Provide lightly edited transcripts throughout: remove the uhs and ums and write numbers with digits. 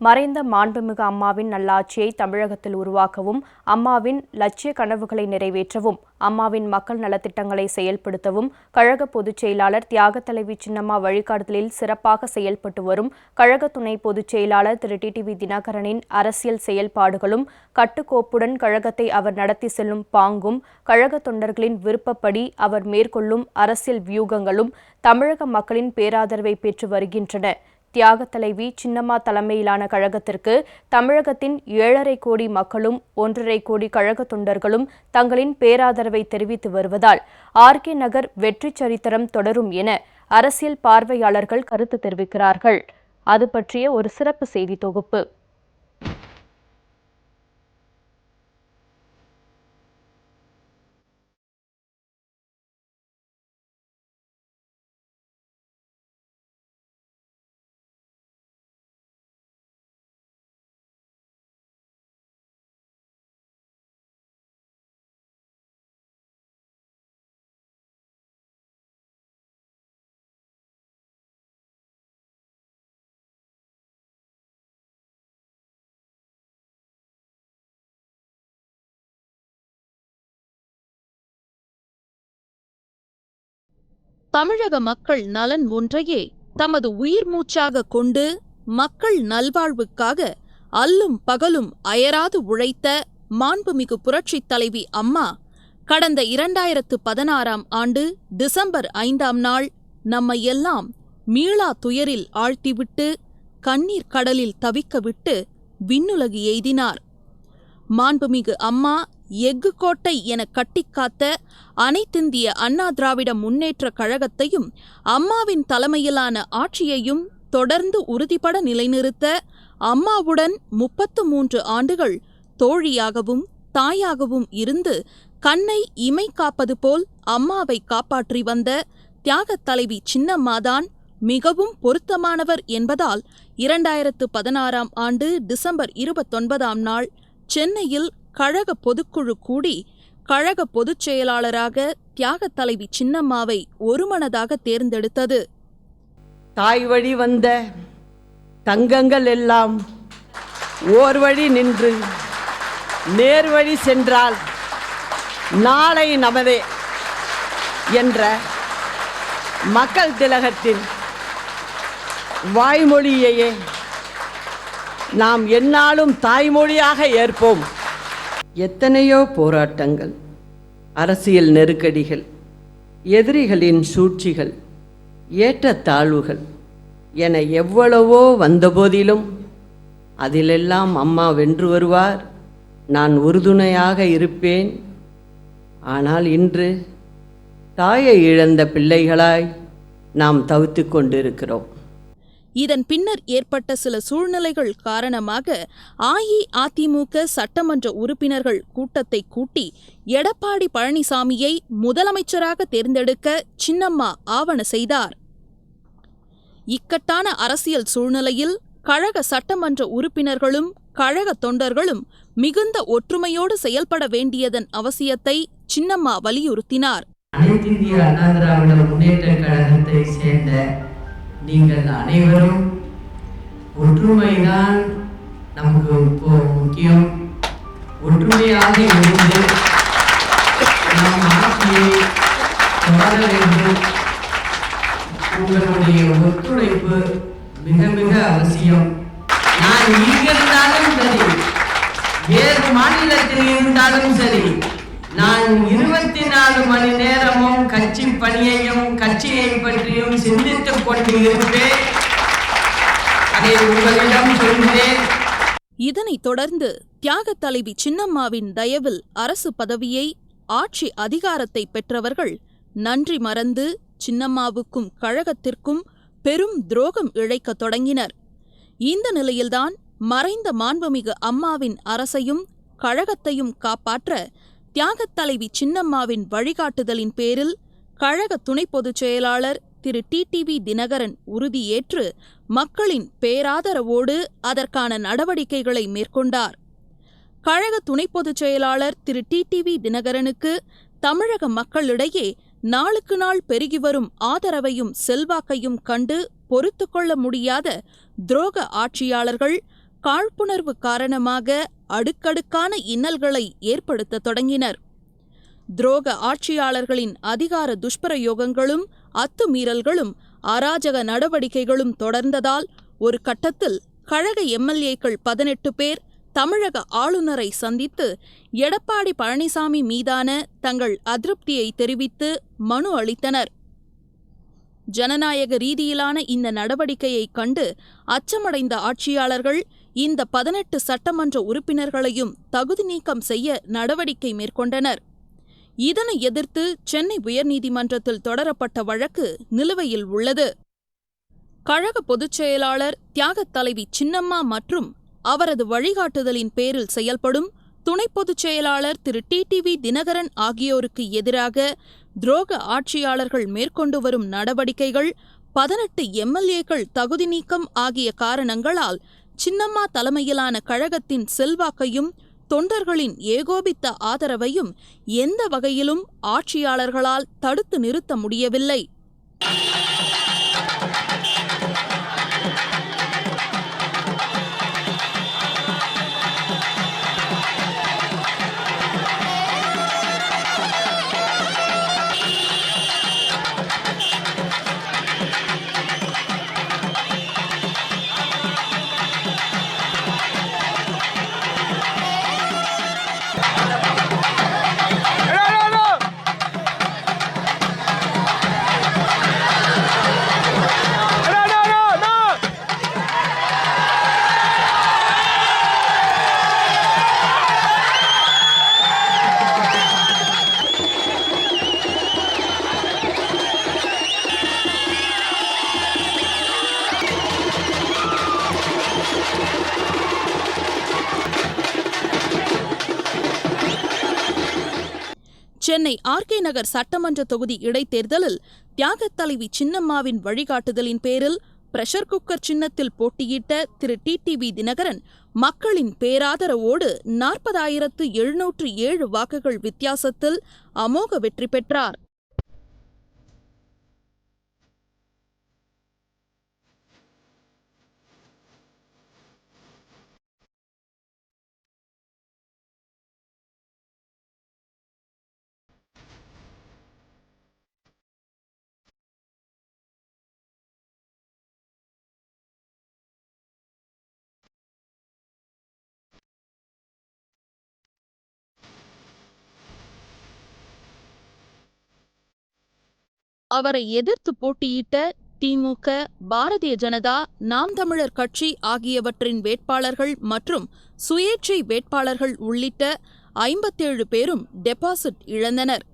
மறைந்த மாண்புமிகு அம்மாவின் நல்லாட்சியை தமிழகத்தில் உருவாக்கவும், அம்மாவின் லட்சிய கனவுகளை நிறைவேற்றவும், அம்மாவின் மக்கள் நலத்திட்டங்களை செயல்படுத்தவும் கழக பொதுச் செயலாளர் தியாக தலைவி சின்னம்மா வழிகாட்டுதலில் சிறப்பாக செயல்பட்டு வரும் கழக துணை பொதுச் செயலாளர் திரு டிடிவி தினகரனின் அரசியல் செயல்பாடுகளும், கட்டுக்கோப்புடன் கழகத்தை அவர் நடத்தி செல்லும் பாங்கும், கழக தொண்டர்களின் விருப்பப்படி அவர் மேற்கொள்ளும் அரசியல் வியூகங்களும் தமிழக மக்களின் பேராதரவை பெற்று வருகின்றன. தியாக தலைவி சின்னம்மா தலைமையிலான கழகத்திற்கு தமிழகத்தின் 7.5 கோடி மக்களும் 1.5 கோடி கழக தொண்டர்களும் தங்களின் பேராதரவை தெரிவித்து வருவதால் ஆர்கே நகர் வெற்றி சரித்திரம் தொடரும் என அரசியல் பார்வையாளர்கள் கருத்து தெரிவிக்கிறார்கள். அது பற்றிய ஒரு சிறப்பு செய்தி தொகுப்பு. தமிழக மக்கள் நலன் ஒன்றையே தமது உயிர் மூச்சாக கொண்டு மக்கள் நல்வாழ்வுக்காக அல்லும் பகலும் அயராது உழைத்த மாண்புமிகு புரட்சித் தலைவி அம்மா கடந்த 2016ஆம் ஆண்டு டிசம்பர் 5ஆம் நாள் நம்மையெல்லாம் மீளா துயரில் ஆழ்த்திவிட்டு கண்ணீர் கடலில் தவிக்கவிட்டு விண்ணுலகு எய்தினார். மாண்புமிகு அம்மா எஃகு கோட்டை என கட்டிக்காத்த அனைத்திந்திய அண்ணா திராவிட முன்னேற்ற கழகத்தையும் அம்மாவின் தலைமையிலான ஆட்சியையும் தொடர்ந்து உறுதிபட நிலைநிறுத்த அம்மாவுடன் 33 ஆண்டுகள் தோழியாகவும் தாயாகவும் இருந்து கண்ணை இமை காப்பது போல் அம்மாவை காப்பாற்றி வந்த தியாகத் தலைவி சின்னம்மாதான் மிகவும் பொருத்தமானவர் என்பதால் 2016ஆம் ஆண்டு டிசம்பர் 29ஆம் நாள் சென்னையில் கழக பொதுக்குழு கூடி கழக பொதுச் செயலாளராக தியாக தலைவி சின்னம்மாவை ஒருமனதாக தேர்ந்தெடுத்தது. தாய் வழி வந்த தங்கங்கள் எல்லாம் ஓர் வழி நின்று நேர்வழி சென்றால் நாளை நமதே என்ற மக்கள் திலகத்தின் வாய்மொழியையே நாம் எந்நாளும் தாய்மொழியாக ஏற்போம். எத்தனையோ போராட்டங்கள், அரசியல் நெருக்கடிகள், எதிரிகளின் சூழ்ச்சிகள், ஏற்றத்தாழ்வுகள் என எவ்வளவோ வந்தபோதிலும் அதிலெல்லாம் அம்மா வென்று வருவார், நான் உறுதுணையாக இருப்பேன். ஆனால் இன்று தாயை இழந்த பிள்ளைகளாய் நாம் தவித்து கொண்டிருக்கிறோம். இதன் பின்னர் ஏற்பட்ட சில சூழ்நிலைகள் காரணமாக அஇஅதிமுக சட்டமன்ற உறுப்பினர்கள் கூட்டத்தை கூட்டி எடப்பாடி பழனிசாமியை முதலமைச்சராக தேர்ந்தெடுக்க சின்னம்மா ஆவண செய்தார். இக்கட்டான அரசியல் சூழ்நிலையில் கழக சட்டமன்ற உறுப்பினர்களும் கழக தொண்டர்களும் மிகுந்த ஒற்றுமையோடு செயல்பட வேண்டியதன் அவசியத்தை சின்னம்மா வலியுறுத்தினார். அனைத்திந்திய அண்ணா திராவிட முன்னேற்ற கழகத்தை சேர்ந்த நீங்கள் அனைவரும் ஒற்றுமைதான் நமக்கு இப்போ முக்கியம். ஒற்றுமையாக இருந்து நாம் ஆட்சியை தொடர வேண்டும். உங்களுடைய ஒத்துழைப்பு மிக மிக அவசியம். நான் இங்கிருந்தாலும் சரி, வேறு மாநிலத்தில் இருந்தாலும் சரி, நான் 24 மணி நேரமும் கட்சி பணியையும் கட்சியை பற்றியும் சிந்தித்துக் கொண்டு இருப்பேன். அதை உங்களிடம் சொல்கிறேன். இதனைத் தொடர்ந்து தியாகத் தலைவி சின்னம்மாவின் தயவில் அரசு பதவியை, ஆட்சி அதிகாரத்தை பெற்றவர்கள் நன்றி மறந்து சின்னம்மாவுக்கும் கழகத்திற்கும் பெரும் துரோகம் இழைக்கத் தொடங்கினர். இந்த நிலையில்தான் மறைந்த மாண்புமிகு அம்மாவின் அரசையும் கழகத்தையும் காப்பாற்ற தியாகத் தலைவி சின்னம்மாவின் வழிகாட்டுதலின் பேரில் கழக துணை பொதுச் செயலாளர் திரு டிடிவி தினகரன் உறுதியேற்று மக்களின் பேராதரவோடு அதற்கான நடவடிக்கைகளை மேற்கொண்டார். கழக துணை பொதுச் செயலாளர் திரு டிடிவி தினகரனுக்கு தமிழக மக்களிடையே நாளுக்கு நாள் பெருகி வரும் ஆதரவையும் செல்வாக்கையும் கண்டு பொறுத்து கொள்ள முடியாத துரோக ஆட்சியாளர்கள் காழ்ப்புணர்வு காரணமாக அடுக்கடுக்கான இன்னல்களை ஏற்படுத்த தொடங்கினர். துரோக ஆட்சியாளர்களின் அதிகார துஷ்பிரயோகங்களும் அத்துமீறல்களும் அராஜக நடவடிக்கைகளும் தொடர்ந்ததால் ஒரு கட்டத்தில் கழக எம்எல்ஏக்கள் 18 பேர் தமிழக ஆளுநரை சந்தித்து எடப்பாடி பழனிசாமி மீதான தங்கள் அதிருப்தியை தெரிவித்து மனு அளித்தனர். ஜனநாயக ரீதியிலான இந்த நடவடிக்கையை கண்டு அச்சமடைந்த ஆட்சியாளர்கள் இந்த 18 சட்டமன்ற உறுப்பினர்களையும் தகுதி நீக்கம் செய்ய நடவடிக்கை மேற்கொண்டனர். இதனை எதிர்த்து சென்னை உயர்நீதிமன்றத்தில் தொடரப்பட்ட வழக்கு நிலுவையில் உள்ளது. கழக பொதுச் செயலாளர் தியாகத் தலைவி சின்னம்மா மற்றும் அவரது வழிகாட்டுதலின் பேரில் செயல்படும் துணை பொதுச் செயலாளர் திரு டிடிவி தினகரன் ஆகியோருக்கு எதிராக துரோக ஆட்சியாளர்கள் மேற்கொண்டு வரும் நடவடிக்கைகள், 18 எம்எல்ஏக்கள் தகுதி நீக்கம் ஆகிய காரணங்களால் சின்னம்மா தலைமையிலான கழகத்தின் செல்வாக்கையும் தொண்டர்களின் ஏகோபித்த ஆதரவையும் எந்த வகையிலும் ஆட்சியாளர்களால் தடுத்து நிறுத்த முடியவில்லை. சென்னை ஆர்கே நகர் சட்டமன்ற தொகுதி இடைத்தேர்தலில் தியாகத் தலைவி சின்னம்மாவின் வழிகாட்டுதலின் பேரில் பிரஷர் குக்கர் சின்னத்தில் போட்டியிட்ட திரு டிடிவி தினகரன் மக்களின் பேராதரவோடு 40,707 வாக்குகள் வித்தியாசத்தில் அமோக வெற்றி பெற்றார். அவரை எதிர்த்து போட்டியிட்ட திமுக, பாரதிய ஜனதா, நாம் தமிழர் கட்சி ஆகியவற்றின் வேட்பாளர்கள் மற்றும் சுயேட்சை வேட்பாளர்கள் உள்ளிட்ட 57 பேரும் டெபாசிட் இழந்தனர்.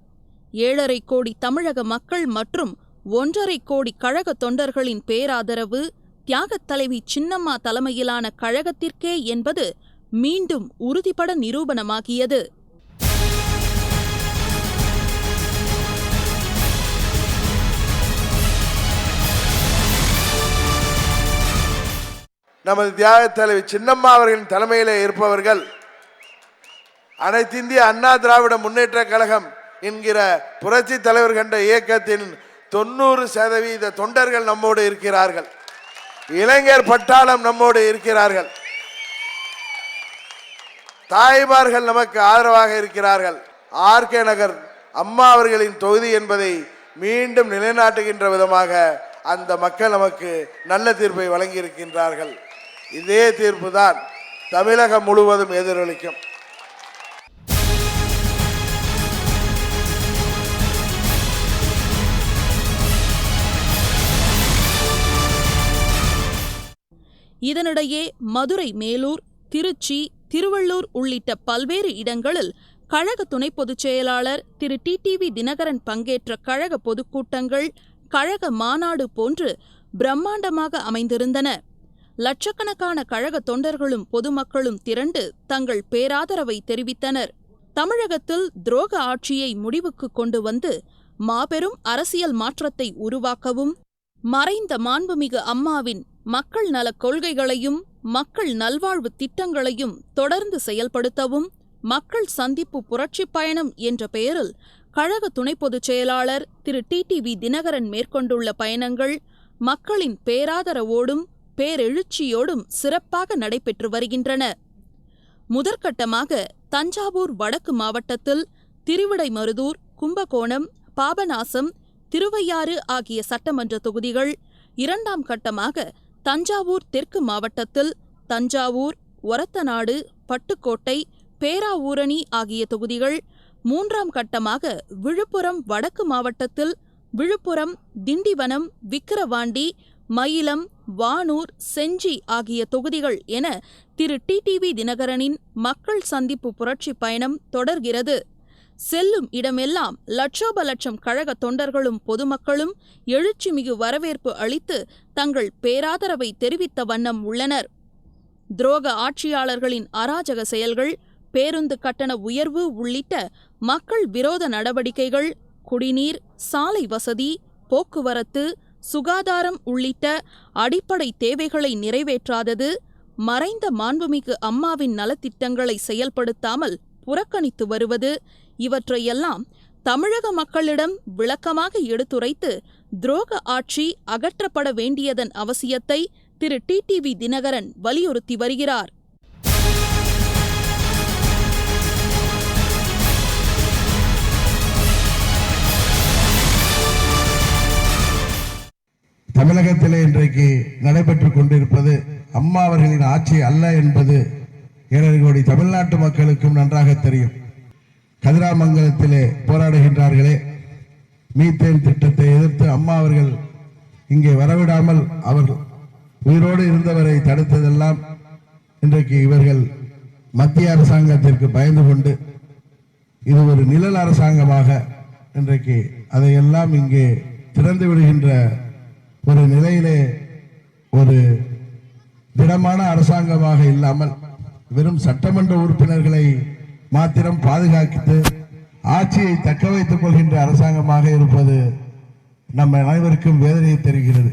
7.5 கோடி தமிழக மக்கள் மற்றும் 1.5 கோடி கழக தொண்டர்களின் பேராதரவு தியாகத் தலைவி சின்னம்மா தலைமையிலான கழகத்திற்கே என்பது மீண்டும் உறுதிபட நிரூபணமாகியது. நமது தியாகத் தலைவி சின்னம்மா அவர்களின் தலைமையிலே இருப்பவர்கள் அனைத்திந்திய அண்ணா திராவிட முன்னேற்ற கழகம் என்கிற புரட்சி தலைவர் கண்ட இயக்கத்தின் 90% தொண்டர்கள் நம்மோடு இருக்கிறார்கள். இளைஞர் பட்டாளம் நம்மோடு இருக்கிறார்கள். தாய்மார்கள் நமக்கு ஆதரவாக இருக்கிறார்கள். ஆர்கே நகர் அம்மா அவர்களின் தொகுதி என்பதை மீண்டும் நிலைநாட்டுகின்ற விதமாக அந்த மக்கள் நமக்கு நல்ல தீர்ப்பை வழங்கி இருக்கின்றார்கள். இதே தீர்ப்பு தான் தமிழகம் முழுவதும் எதிரொலிக்கும். இதனிடையே மதுரை, மேலூர், திருச்சி, திருவள்ளூர் உள்ளிட்ட பல்வேறு இடங்களில் கழக துணை பொதுச் செயலாளர் திரு டிடிவி தினகரன் பங்கேற்ற கழக பொதுக்கூட்டங்கள், கழக மாநாடு போன்று பிரம்மாண்டமாக அமைந்திருந்தன. லட்சக்கணக்கான கழக தொண்டர்களும் பொதுமக்களும் திரண்டு தங்கள் பேராதரவை தெரிவித்தனர். தமிழகத்தில் துரோக ஆட்சியை முடிவுக்கு கொண்டு வந்து மாபெரும் அரசியல் மாற்றத்தை உருவாக்கவும், மறைந்த மாண்புமிகு அம்மாவின் மக்கள் நலக் கொள்கைகளையும் மக்கள் நல்வாழ்வு திட்டங்களையும் தொடர்ந்து செயல்படுத்தவும் மக்கள் சந்திப்பு புரட்சிப் பயணம் என்ற பெயரில் கழக துணை பொதுச் செயலாளர் திரு டிடிவி தினகரன் மேற்கொண்டுள்ள பயணங்கள் மக்களின் பேராதரவோடும் பேரெழுச்சியோடும் சிறப்பாக நடைபெற்று வருகின்றன. முதற்கட்டமாக தஞ்சாவூர் வடக்கு மாவட்டத்தில் திருவிடைமருதூர், கும்பகோணம், பாபநாசம், திருவையாறு ஆகிய சட்டமன்ற தொகுதிகள், இரண்டாம் கட்டமாக தஞ்சாவூர் தெற்கு மாவட்டத்தில் தஞ்சாவூர், ஒரத்தநாடு, பட்டுக்கோட்டை, பேராவூரணி ஆகிய தொகுதிகள், மூன்றாம் கட்டமாக விழுப்புரம் வடக்கு மாவட்டத்தில் விழுப்புரம், திண்டிவனம், விக்கிரவாண்டி, மயிலம், வானூர், செஞ்சி ஆகிய தொகுதிகள் என திரு டிடிவி தினகரனின் மக்கள் சந்திப்பு புரட்சி பயணம் தொடர்கிறது. செல்லும் இடமெல்லாம் லட்சோப லட்சம் கழக தொண்டர்களும் பொதுமக்களும் எழுச்சிமிகு வரவேற்பு அளித்து தங்கள் பேராதரவை தெரிவித்த வண்ணம் உள்ளனர். துரோக ஆட்சியாளர்களின் அராஜக செயல்கள், பேருந்து கட்டண உயர்வு உள்ளிட்ட மக்கள் விரோத நடவடிக்கைகள், குடிநீர், சாலை வசதி, போக்குவரத்து, சுகாதாரம் உள்ளிட்ட அடிப்படை தேவைகளை நிறைவேற்றாதது, மறைந்த மாண்புமிகு அம்மாவின் நலத்திட்டங்களை செயல்படுத்தாமல் புறக்கணித்து வருவது, இவற்றையெல்லாம் தமிழக மக்களிடம் விளக்கமாக எடுத்துரைத்து துரோக ஆட்சி அகற்றப்பட வேண்டியதன் அவசியத்தை திரு டிடிவி தினகரன் வலியுறுத்தி வருகிறார். தமிழகத்திலே இன்றைக்கு நடைபெற்றுக் கொண்டிருப்பது அம்மா அவர்களின் ஆட்சி அல்ல என்பது 7 கோடி தமிழ்நாட்டு மக்களுக்கும் நன்றாக தெரியும். கதிராமங்கலத்திலே போராடுகின்றார்களே, மீத்தேன் திட்டத்தை எதிர்த்து அம்மா அவர்கள் இங்கே வரவிடாமல் அவர்கள் உயிரோடு இருந்தவரை தடுத்ததெல்லாம் இன்றைக்கு இவர்கள் மத்திய அரசாங்கத்திற்கு பயந்து கொண்டு இது ஒரு நிழல் அரசாங்கமாக இன்றைக்கு அதையெல்லாம் இங்கே திறந்து விடுகின்ற ஒரு நிலையிலே ஒரு திடமான அரசாங்கமாக இல்லாமல் வெறும் சட்டமன்ற உறுப்பினர்களை மாத்திரம் பாதுகாத்து ஆட்சியை தக்க வைத்துக் கொள்கின்ற அரசாங்கமாக இருப்பது நம்ம அனைவருக்கும் வேதனையை தருகிறது.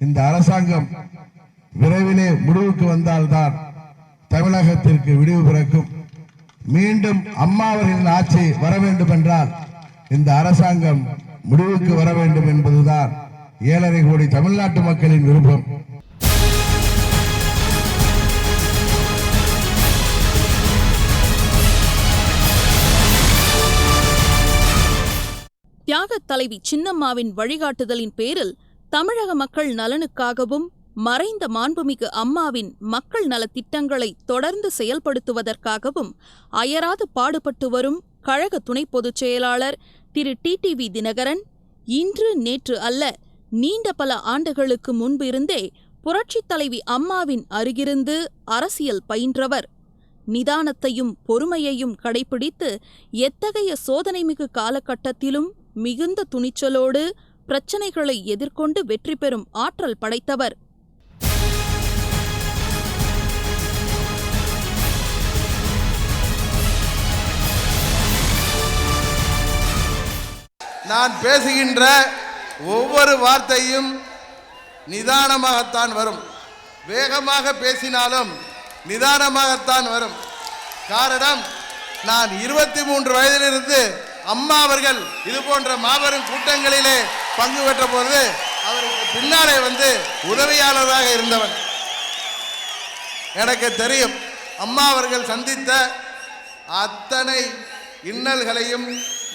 இந்த அரசாங்கம் விரைவிலே முடிவுக்கு வந்தால்தான் தமிழகத்திற்கு விடிவு பிறக்கும். மீண்டும் அம்மா அவர்களின் ஆட்சி வர வேண்டும் என்றால் இந்த அரசாங்கம் முடிவுக்கு வர வேண்டும் என்பதுதான் 7.5 கோடி தமிழ்நாட்டு மக்களின் விருப்பம். தியாகத் தலைவி சின்னம்மாவின் வழிகாட்டுதலின் பேரில் தமிழக மக்கள் நலனுக்காகவும் மறைந்த மாண்புமிகு அம்மாவின் மக்கள் நலத் திட்டங்களை தொடர்ந்து செயல்படுத்துவதற்காகவும் அயராது பாடுபட்டு வரும் கழக துணை பொதுச் செயலாளர் திரு டிடிவி தினகரன் இன்று நேற்று அல்ல, நீண்ட பல ஆண்டுகளுக்கு முன்பு இருந்தே புரட்சித் தலைவி அம்மாவின் அருகிருந்து அரசியல் பயின்றவர். நிதானத்தையும் பொறுமையையும் கடைபிடித்து எத்தகைய சோதனைமிகு காலகட்டத்திலும் மிகுந்த துணிச்சலோடு பிரச்சனைகளை எதிர்கொண்டு வெற்றி பெறும் ஆற்றல் படைத்தவர். நான் பேசுகின்ற ஒவ்வொரு வார்த்தையும் நிதானமாகத்தான் வரும். வேகமாக பேசினாலும் நிதானமாகத்தான் வரும். காரணம், நான் 23 வயதிலிருந்து அம்மா அவர்கள் இது போன்ற மாபெரும் கூட்டங்களிலே பங்கு பெற்ற போது அவருக்கு பின்னாலே வந்து உதவியாளராக இருந்தவன். எனக்கு தெரியும் அம்மா அவர்கள் சந்தித்த அத்தனை இன்னல்களையும்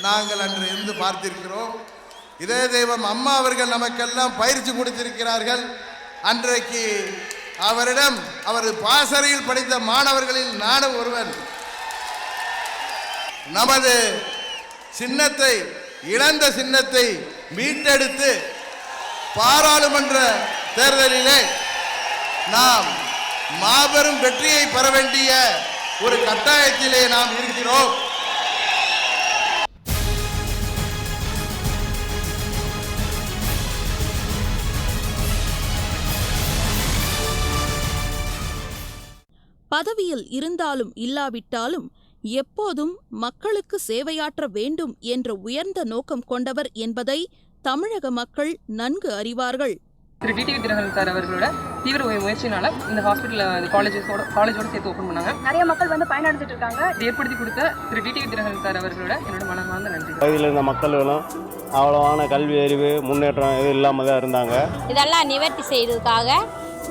நாங்கள் அன்று இருந்து பார்த்திருக்கிறோம். இதே தெய்வம் அம்மா அவர்கள் நமக்கெல்லாம் பயிற்சி கொடுத்திருக்கிறார்கள். அன்றைக்கு அவரிடம் அவர் பாசறையில் படித்த மாணவர்களில் நானும் ஒருவன். நமது சின்னத்தை, இழந்த சின்னத்தை மீட்டெடுத்து பாராளுமன்ற தேர்தலிலே நாம் மாபெரும் வெற்றியை பெற வேண்டிய ஒரு கட்டாயத்திலே நாம் இருக்கிறோம். பதவியில் இருந்தாலும் இல்லாவிட்டாலும் எப்போதும் மக்களுக்கு சேவையாற்ற வேண்டும் என்ற உயர்ந்த நோக்கம் கொண்டவர் என்பதை தமிழக மக்கள் நன்கு அறிவார்கள். திரு டிடிவி தினகரன் சார் அவர்களோட தீவிர முயற்சினால இந்த ஹாஸ்பிட்டல் காலேஜோட சேர்த்து ஓப்பன் பண்ணாங்க. நிறைய மக்கள் வந்து பயனடைஞ்சிட்டு இருக்காங்க. ஏற்படுத்தி கொடுத்த திரு டிடிவி தினகரன் சார் அவர்களோட என்னோட மனமார்ந்த நன்றி. பகுதியில் இருந்த மக்களும் அவ்வளவான கல்வி அறிவு முன்னேற்றம் எதுவும் இல்லாமல் தான் இருந்தாங்க. இதெல்லாம் நிவர்த்தி செய்யறதுக்காக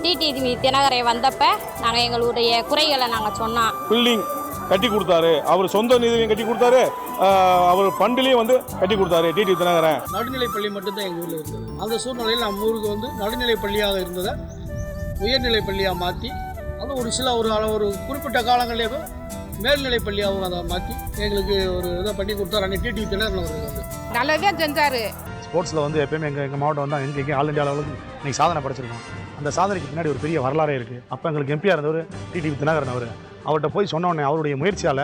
டிடிவி தினகரன் வந்தப்போ நாங்கள் எங்களுடைய குறைகளை நாங்கள் சொன்னோம். பில்டிங் கட்டி கொடுத்தாரு, அவர் சொந்த நிதியிலையும் கட்டி கொடுத்தாரு, அவர் ஃபண்டிலையும் வந்து கட்டி கொடுத்தாரு டிடிவி தினகரன். நடுநிலைப்பள்ளி மட்டும்தான் எங்கள் ஊரில் இருந்தது. அந்த சூழ்நிலையில் நம்ம ஊருக்கு வந்து நடுநிலைப்பள்ளியாக இருந்ததை உயர்நிலைப்பள்ளியாக மாற்றி அது ஒரு குறிப்பிட்ட காலங்களிலே மேல்நிலைப்பள்ளியாகவும் அதை மாற்றி எங்களுக்கு ஒரு இதை பண்ணி கொடுத்தாரு. அன்றைக்கி டிடிவி தினகரன் அவர்கள் வந்து நல்லதே செஞ்சார். ஸ்போர்ட்ஸில் வந்து எப்பயுமே எங்கள் மாவட்டம் வந்து எங்களுக்கு ஆல் இந்தியா லெவலுக்கு இன்றைக்கி சாதனை படைச்சிருக்கோம். அந்த சாதனைக்கு பின்னாடி ஒரு பெரிய வரலாறே இருக்குது. அப்போ எங்களுக்கு எம்பியாக இருந்தவர் டிடிவி தினகரன் அவர்கிட்ட போய் சொன்னோடனே அவருடைய முயற்சியால்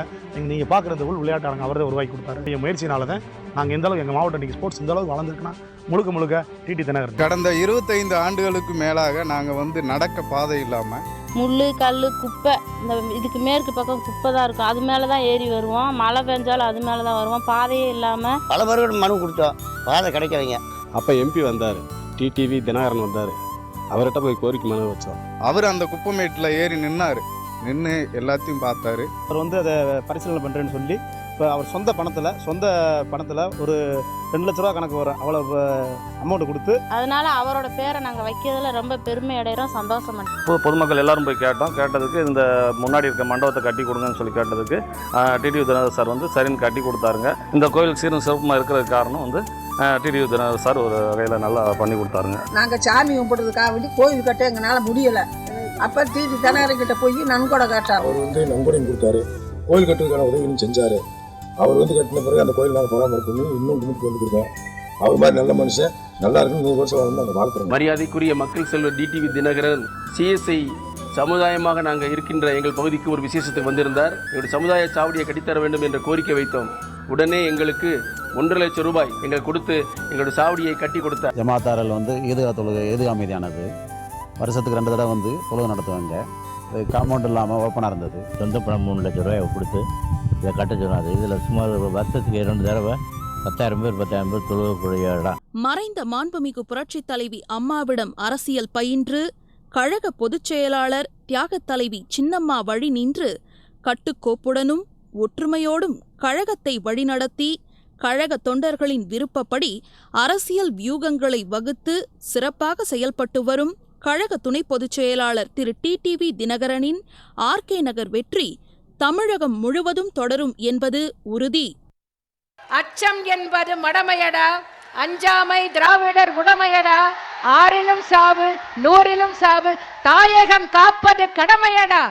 நீங்கள் பார்க்குறது உள் விளையாட்டாளங்க அவர் தான் உருவாக்கி கொடுத்தாரு. முயற்சினால தான் நாங்கள் எந்த அளவுக்கு எங்கள் மாவட்டம் இன்றைக்கி ஸ்போர்ட்ஸ் இந்த அளவுக்கு வளர்ந்துருக்குன்னா முழுக்க டிடி தினகரன். கடந்த 25 ஆண்டுகளுக்கு மேலாக நாங்கள் வந்து நடக்க பாதை இல்லாமல் முள் கல் குப்பை இந்த இதுக்கு மேற்கு பக்கம் குப்பை தான் இருக்கும். அது மேலே தான் ஏறி வருவோம். மழை பெஞ்சாலும் அது மேலே தான் வருவோம். பாதையே இல்லாமல் பல பேர்கள் மனு கொடுத்தோம், பாதை கிடைக்கலைங்க. அப்போ எம்பி வந்தார், டிடிவி தினகரன் வந்தார், அவர்கிட்ட போய் கோரிக்கை மனு வச்சோம். அவர் அந்த குப்பமேட்டில் ஏறி நின்று எல்லாத்தையும் பார்த்தாரு. அவர் வந்து அதை பரிசீலனை பண்ணுறேன்னு சொல்லி இப்போ அவர் சொந்த பணத்தில் ஒரு 2 லட்ச ரூபா கணக்கு வரும், அவ்வளோ அமௌண்ட் கொடுத்து அதனால அவரோட பேரை நாங்கள் வைக்கிறதுல ரொம்ப பெருமை அடைகிறோம், சந்தோஷம். இப்போ பொதுமக்கள் எல்லாரும் போய் கேட்டதுக்கு இந்த முன்னாடி இருக்க மண்டபத்தை கட்டி கொடுங்கன்னு சொல்லி கேட்டதுக்கு டிடிவி தினகரன் சார் வந்து சரின்னு கட்டி கொடுத்தாருங்க. இந்த கோயில் சீரும் சிறப்புமாக இருக்கிறதுக்கு காரணம் வந்து டிடிவி தினகரன் சார் ஒரு வகையில் நல்லா பண்ணி கொடுத்தாருங்க. நாங்கள் சாமி கும்பிட்றதுக்காக வேண்டி கோயில் கட்ட எங்களால் முடியலை. அப்போ டிடிவி தினகரன் கிட்ட போய் நன்கொடை கேட்டார். அவர் வந்து நன்கொடையும் கொடுத்தாரு, கோயில் கட்டுறதுக்கான உதவியும் செஞ்சார். அவர் வந்து கட்டின பிறகு அந்த கோயில் நாங்கள் பராமரிப்பு பண்ணி இன்னும் கும்பிட்டு வந்துருக்கோம். அவர் மாதிரி நல்ல மனுஷன், நல்லா இருக்குன்னு 100 வருஷம் வந்து நாங்கள் வாழ்த்துறோம். மரியாதைக்குரிய மக்கள் செல்வர் டிடிவி தினகரன் சிஎஸ்ஐ சமுதாயமாக நாங்கள் இருக்கின்ற எங்கள் பகுதிக்கு ஒரு விசேஷத்துக்கு வந்திருந்தார். எங்களுடைய சமுதாய சாவடியை கட்டித்தர வேண்டும் என்ற கோரிக்கை வைத்தோம். உடனே எங்களுக்கு 1.5 லட்சம் ரூபாய் எங்கள் கொடுத்து எங்களுடைய சாவடியை கட்டி கொடுத்தார். ஜமாத்தாரில் வந்து ஈதுகா அமைதியானது. வருஷத்துக்கு 2 தடவை வந்து தொழுகை நடத்துவாங்க. காம்பவுண்ட் இல்லாமல் ஓப்பனாக இருந்தது. சொந்த பணம் 3 லட்சம் ரூபாய் கொடுத்து இதை கட்ட சொன்னார். இதில் சுமார் வருஷத்துக்கு 2 தடவை 10,000 பேர் 10,000 பேர் தொழுகக்கூடிய இடம். மறைந்த மாண்புமிகு புரட்சித் தலைவி அம்மாவிடம் அரசியல் பயின்று கழக பொதுச் செயலாளர் தியாகத் தலைவி சின்னம்மா வழி நின்று கட்டுக்கோப்புடனும் ஒற்றுமையோடும் கழகத்தை வழிநடத்தி கழக தொண்டர்களின் விருப்பப்படி அரசியல் வியூகங்களை வகுத்து சிறப்பாக செயல்பட்டு வரும் கழக துணை பொதுச் செயலாளர் திரு டிடிவி தினகரனின் ஆர்கே நகர் வெற்றி தமிழகம் முழுவதும் தொடரும் என்பது உறுதி. அச்சம் என்பது மடமையடா, அஞ்சாமை திராவிடர் உடமையடா. 6லும் சாவு 100லும் சாவு, தாயகம் காப்பது கடமையடா.